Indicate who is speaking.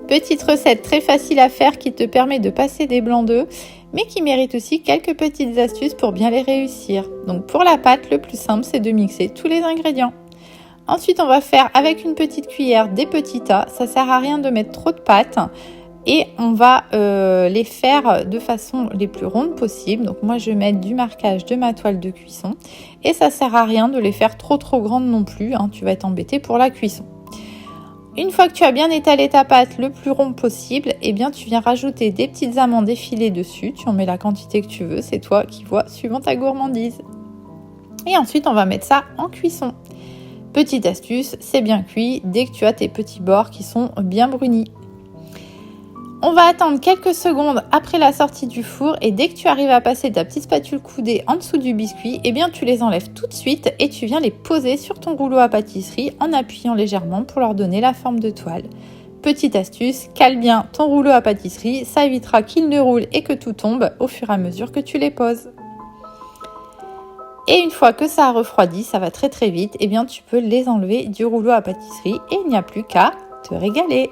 Speaker 1: Petite recette très facile à faire qui te permet de passer des blancs d'œufs, mais qui mérite aussi quelques petites astuces pour bien les réussir. Donc pour la pâte, le plus simple, c'est de mixer tous les ingrédients. Ensuite, on va faire avec une petite cuillère des petits tas. Ça sert à rien de mettre trop de pâte. Et on va les faire de façon les plus rondes possible. Donc moi, je vais mettre du marquage de ma toile de cuisson. Et ça sert à rien de les faire trop grandes non plus. Tu vas être embêté pour la cuisson. Une fois que tu as bien étalé ta pâte le plus rond possible, eh bien tu viens rajouter des petites amandes effilées dessus. Tu en mets la quantité que tu veux, c'est toi qui vois suivant ta gourmandise. Et ensuite, on va mettre ça en cuisson. Petite astuce, c'est bien cuit dès que tu as tes petits bords qui sont bien brunis. On va attendre quelques secondes après la sortie du four et dès que tu arrives à passer ta petite spatule coudée en dessous du biscuit, eh bien tu les enlèves tout de suite et tu viens les poser sur ton rouleau à pâtisserie en appuyant légèrement pour leur donner la forme de toile. Petite astuce, cale bien ton rouleau à pâtisserie, ça évitera qu'il ne roule et que tout tombe au fur et à mesure que tu les poses. Et une fois que ça a refroidi, ça va très vite, eh bien tu peux les enlever du rouleau à pâtisserie et il n'y a plus qu'à te régaler.